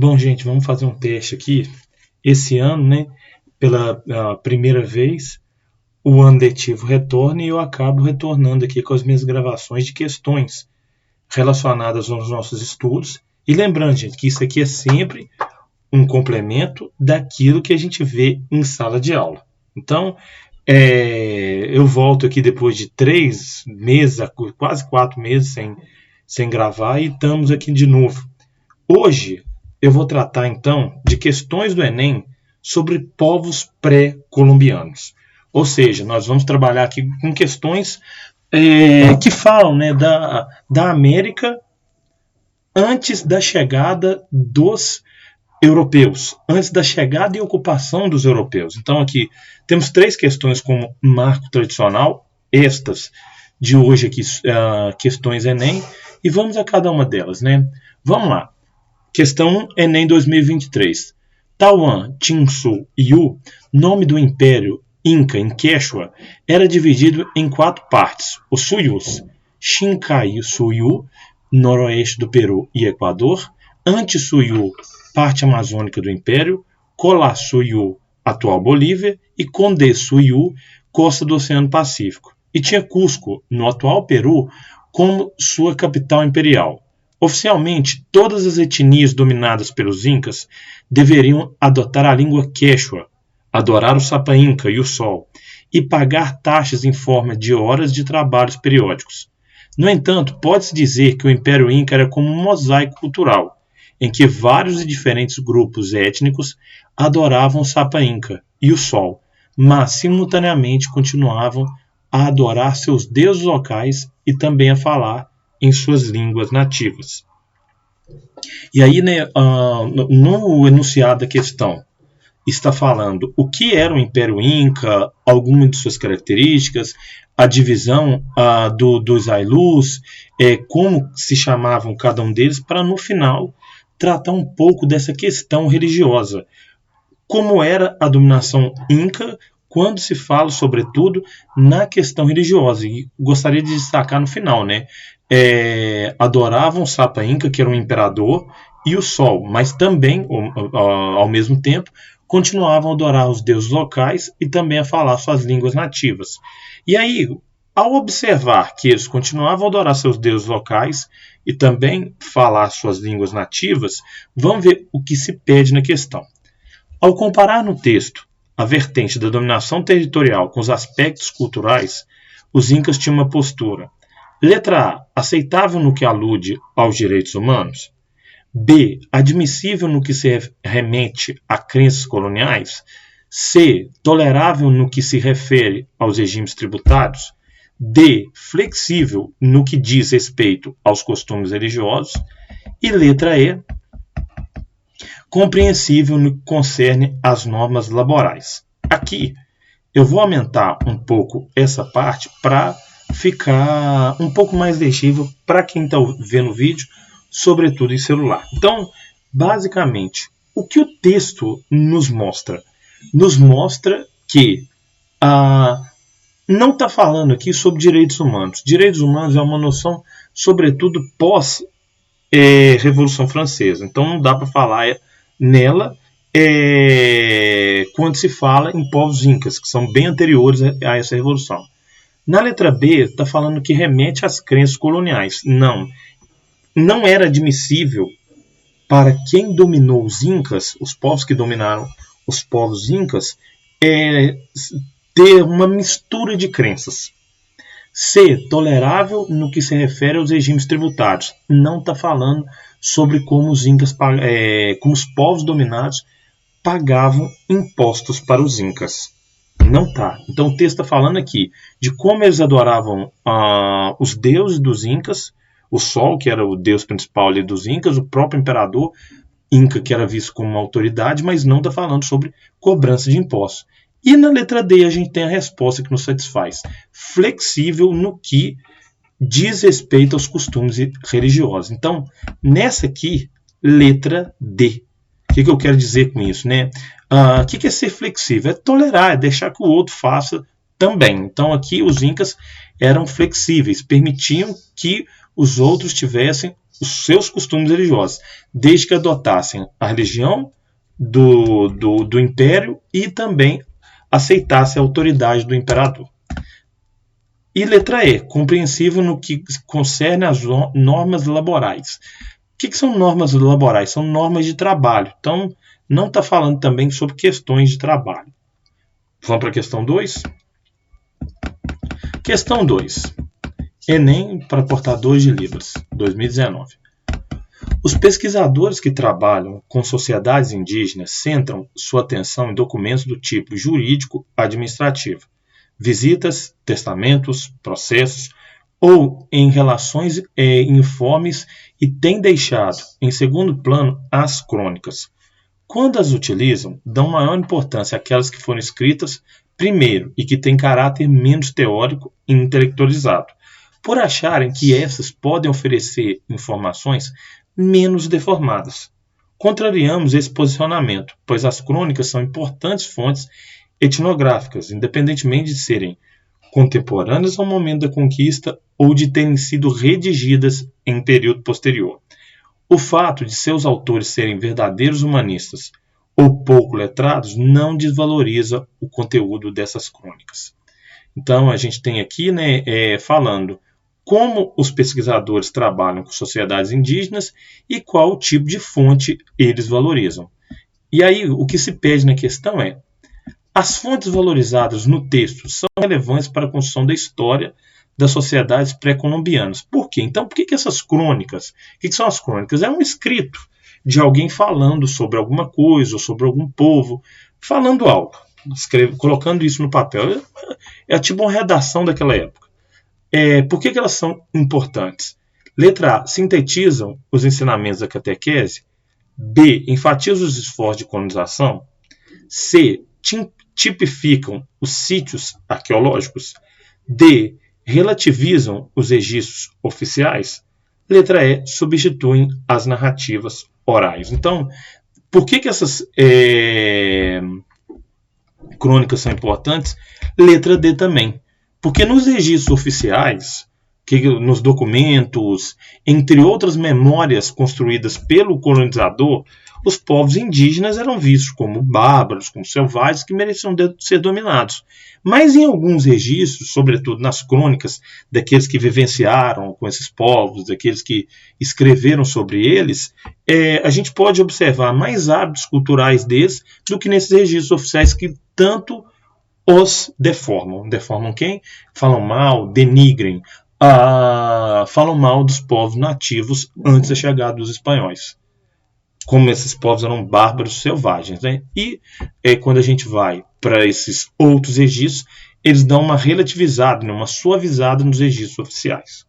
Bom, gente, vamos fazer um teste aqui. Esse ano, né, pela primeira vez, o ano letivo retorna e eu acabo retornando aqui com as minhas gravações de questões relacionadas aos nossos estudos. E lembrando, gente, que isso aqui é sempre um complemento daquilo que a gente vê em sala de aula. Então, eu volto aqui depois de 3 meses, quase 4 meses sem gravar, e estamos aqui de novo. Hoje eu vou tratar então de questões do Enem sobre povos pré-colombianos. Ou seja, nós vamos trabalhar aqui com questões que falam, né, da América antes da chegada dos europeus, antes da chegada e ocupação dos europeus. Então aqui temos 3 questões como marco tradicional, estas de hoje aqui, questões Enem, e vamos a cada uma delas, né? Vamos lá. Questão 1, Enem 2023. Tawan Chinsu Yu, nome do Império Inca em Quechua, era dividido em 4 partes: os Suyus, Xincaí Suyu, noroeste do Peru e Equador; Anti-Suyu, parte amazônica do Império; Cola-Suyu, atual Bolívia; e Condé-Suyu, costa do Oceano Pacífico. E tinha Cusco, no atual Peru, como sua capital imperial. Oficialmente, todas as etnias dominadas pelos Incas deveriam adotar a língua quechua, adorar o Sapa Inca e o Sol, e pagar taxas em forma de horas de trabalhos periódicos. No entanto, pode-se dizer que o Império Inca era como um mosaico cultural, em que vários e diferentes grupos étnicos adoravam o Sapa Inca e o Sol, mas simultaneamente continuavam a adorar seus deuses locais e também a falar em suas línguas nativas. E aí, né, no enunciado da questão, está falando o que era o Império Inca, algumas de suas características, a divisão dos Ailus, como se chamavam cada um deles, para no final tratar um pouco dessa questão religiosa. Como era a dominação Inca, quando se fala, sobretudo, na questão religiosa. E gostaria de destacar no final, né? Adoravam o Sapa Inca, que era um imperador, e o Sol, mas também, ao mesmo tempo, continuavam a adorar os deuses locais e também a falar suas línguas nativas. E aí, ao observar que eles continuavam a adorar seus deuses locais e também falar suas línguas nativas, vamos ver o que se pede na questão. Ao comparar no texto a vertente da dominação territorial com os aspectos culturais, os Incas tinham uma postura: letra A, aceitável no que alude aos direitos humanos; B, admissível no que se remete a crenças coloniais; C, tolerável no que se refere aos regimes tributários; D, flexível no que diz respeito aos costumes religiosos; e letra E, compreensível no que concerne às normas laborais. Aqui eu vou aumentar um pouco essa parte para ficar um pouco mais legível para quem está vendo o vídeo, sobretudo em celular. Então, basicamente, o que o texto nos mostra? Nos mostra que não está falando aqui sobre direitos humanos. Direitos humanos é uma noção, sobretudo, pós-Revolução Francesa. Então, não dá para falar nela quando se fala em povos incas, que são bem anteriores a essa revolução. Na letra B, está falando que remete às crenças coloniais. Não era admissível para quem dominou os incas, os povos que dominaram os povos incas, ter uma mistura de crenças. C, tolerável no que se refere aos regimes tributários. Não está falando sobre como os incas, como os povos dominados pagavam impostos para os incas. Não está. Então o texto está falando aqui de como eles adoravam os deuses dos incas, o Sol, que era o deus principal ali dos incas, o próprio imperador inca, que era visto como uma autoridade, mas não está falando sobre cobrança de impostos. E na letra D a gente tem a resposta que nos satisfaz: flexível no que diz respeito aos costumes religiosos. Então, nessa aqui, letra D. O que eu quero dizer com isso, né? O que é ser flexível? É tolerar, é deixar que o outro faça também. Então, aqui os incas eram flexíveis, permitiam que os outros tivessem os seus costumes religiosos, desde que adotassem a religião do império e também aceitassem a autoridade do imperador. E letra E, compreensivo no que concerne às normas laborais. O que são normas laborais? São normas de trabalho. Então, não está falando também sobre questões de trabalho. Vamos para a questão 2? Questão 2. Enem para portadores de Libras, 2019. Os pesquisadores que trabalham com sociedades indígenas centram sua atenção em documentos do tipo jurídico-administrativo, visitas, testamentos, processos ou em relações informes e têm deixado em segundo plano as crônicas. Quando as utilizam, dão maior importância àquelas que foram escritas primeiro e que têm caráter menos teórico e intelectualizado, por acharem que essas podem oferecer informações menos deformadas. Contrariamos esse posicionamento, pois as crônicas são importantes fontes etnográficas, independentemente de serem contemporâneas ao momento da conquista ou de terem sido redigidas em período posterior. O fato de seus autores serem verdadeiros humanistas ou pouco letrados não desvaloriza o conteúdo dessas crônicas. Então, a gente tem aqui falando como os pesquisadores trabalham com sociedades indígenas e qual tipo de fonte eles valorizam. E aí, o que se pede na questão é: as fontes valorizadas no texto são relevantes para a construção da história das sociedades pré-colombianas. Por quê? Então, por que essas crônicas? O que são as crônicas? É um escrito de alguém falando sobre alguma coisa ou sobre algum povo, falando algo, colocando isso no papel. É tipo uma redação daquela época. Por que elas são importantes? Letra A, sintetizam os ensinamentos da catequese. B, enfatizam os esforços de colonização. C, tipificam os sítios arqueológicos. D, relativizam os registros oficiais. Letra E, substituem as narrativas orais. Então, por que essas crônicas são importantes? Letra D também. Porque nos registros oficiais, nos documentos, entre outras memórias construídas pelo colonizador, os povos indígenas eram vistos como bárbaros, como selvagens, que mereciam ser dominados. Mas em alguns registros, sobretudo nas crônicas daqueles que vivenciaram com esses povos, daqueles que escreveram sobre eles, a gente pode observar mais hábitos culturais deles do que nesses registros oficiais que tanto os deformam. Deformam quem? Falam mal, denigrem, falam mal dos povos nativos antes da chegada dos espanhóis. Como esses povos eram bárbaros selvagens. Né? E quando a gente vai para esses outros registros, eles dão uma relativizada, uma suavizada nos registros oficiais.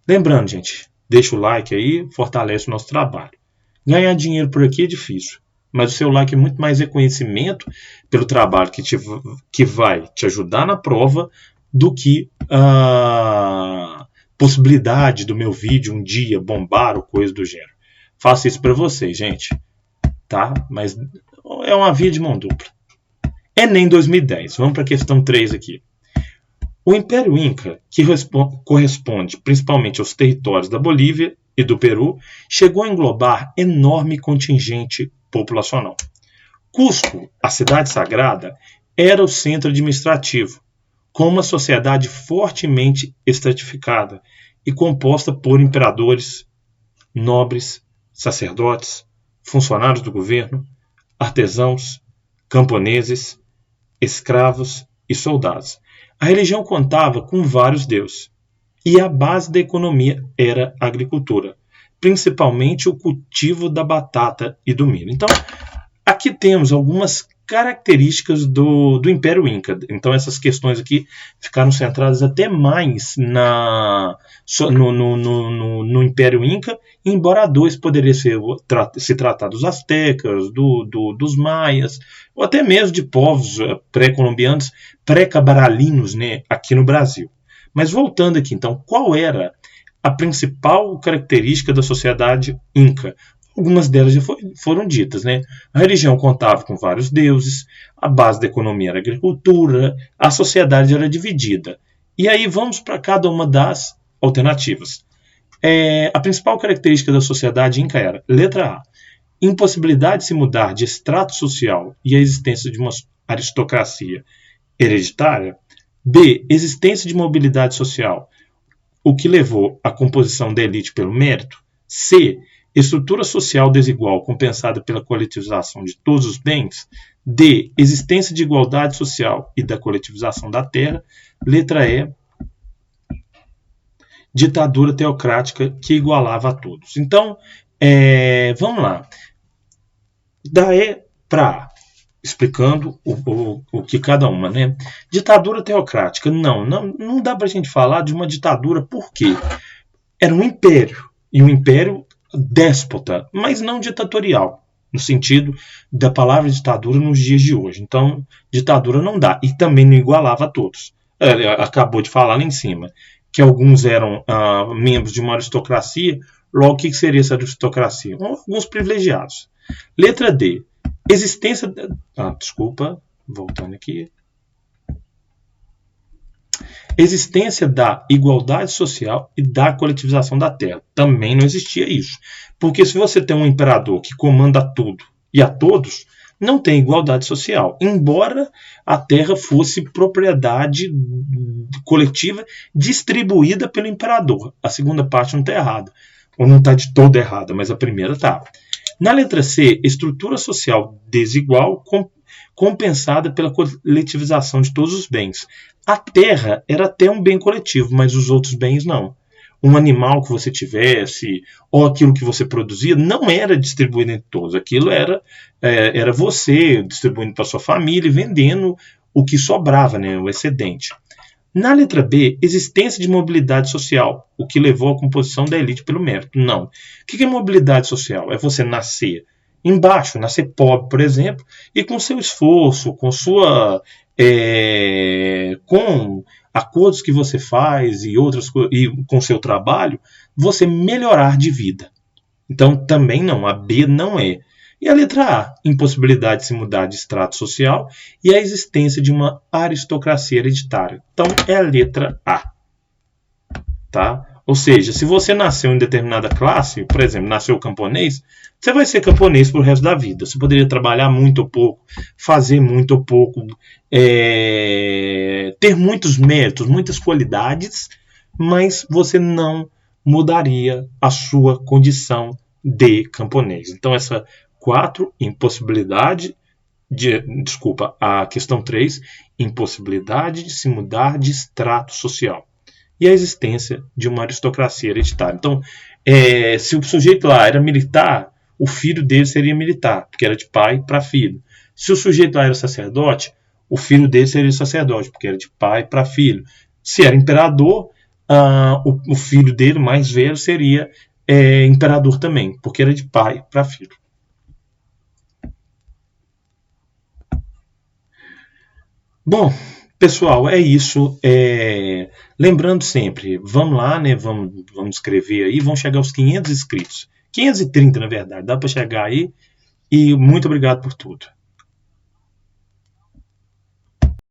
Lembrando, gente, deixa o like aí, fortalece o nosso trabalho. Ganhar dinheiro por aqui é difícil, mas o seu like é muito mais reconhecimento pelo trabalho que vai te ajudar na prova do que a possibilidade do meu vídeo um dia bombar ou coisa do gênero. Faço isso para vocês, gente. Tá? Mas é uma via de mão dupla. Enem 2010. Vamos para a questão 3 aqui. O Império Inca, que corresponde principalmente aos territórios da Bolívia e do Peru, chegou a englobar enorme contingente populacional. Cusco, a cidade sagrada, era o centro administrativo, com uma sociedade fortemente estratificada e composta por imperadores, nobres, sacerdotes, funcionários do governo, artesãos, camponeses, escravos e soldados. A religião contava com vários deuses, e a base da economia era a agricultura, principalmente o cultivo da batata e do milho. Então, aqui temos algumas características do Império Inca. Então, essas questões aqui ficaram centradas até mais no Império Inca, embora dois poderia se tratar dos astecas, dos maias, ou até mesmo de povos pré-colombianos, pré-cabaralinos, né, aqui no Brasil. Mas voltando aqui, então, qual era a principal característica da sociedade Inca? Algumas delas já foram ditas, né? A religião contava com vários deuses, a base da economia era a agricultura, a sociedade era dividida. E aí vamos para cada uma das alternativas. A principal característica da sociedade inca era, letra A, impossibilidade de se mudar de extrato social e a existência de uma aristocracia hereditária. B, existência de mobilidade social, o que levou à composição da elite pelo mérito. C, estrutura social desigual compensada pela coletivização de todos os bens. D, existência de igualdade social e da coletivização da terra. Letra E, ditadura teocrática que igualava a todos. Então, vamos lá. Da E para A, explicando o que cada uma, né? Ditadura teocrática, não dá para a gente falar de uma ditadura, por quê? Era um império, e um império déspota, mas não ditatorial, no sentido da palavra ditadura nos dias de hoje. Então, ditadura não dá, e também não igualava a todos. Acabou de falar lá em cima, que alguns eram membros de uma aristocracia. Logo, o que seria essa aristocracia? Alguns privilegiados. Letra D, existência... desculpa, voltando aqui. Existência da igualdade social e da coletivização da terra. Também não existia isso. Porque se você tem um imperador que comanda tudo e a todos, não tem igualdade social. Embora a terra fosse propriedade coletiva distribuída pelo imperador. A segunda parte não está errada. Ou não está de todo errada, mas a primeira está. Na letra C, estrutura social desigual compensada pela coletivização de todos os bens. A terra era até um bem coletivo, mas os outros bens não. Um animal que você tivesse, ou aquilo que você produzia, não era distribuído entre todos. Aquilo era você distribuindo para sua família e vendendo o que sobrava, né, o excedente. Na letra B, existência de mobilidade social, o que levou à composição da elite pelo mérito. Não. O que é mobilidade social? É você nascer embaixo, nascer pobre, por exemplo, e com seu esforço, com acordos que você faz e outras e com seu trabalho, você melhorar de vida. Então também não, a B não é. E a letra A, impossibilidade de se mudar de extrato social e a existência de uma aristocracia hereditária. Então é a letra A. Tá? Ou seja, se você nasceu em determinada classe, por exemplo, nasceu camponês, você vai ser camponês pro resto da vida. Você poderia trabalhar muito ou pouco, fazer muito ou pouco, ter muitos méritos, muitas qualidades, mas você não mudaria a sua condição de camponês. Então, essa 4, impossibilidade a questão 3, impossibilidade de se mudar de extrato social. E a existência de uma aristocracia hereditária. Então, se o sujeito lá era militar, o filho dele seria militar, porque era de pai para filho. Se o sujeito lá era sacerdote, o filho dele seria sacerdote, porque era de pai para filho. Se era imperador, o filho dele, mais velho, seria imperador também, porque era de pai para filho. Bom, pessoal, é isso. Lembrando sempre, vamos lá, né? Vamos escrever aí, vamos chegar aos 500 inscritos. 530, na verdade, dá para chegar aí. E muito obrigado por tudo.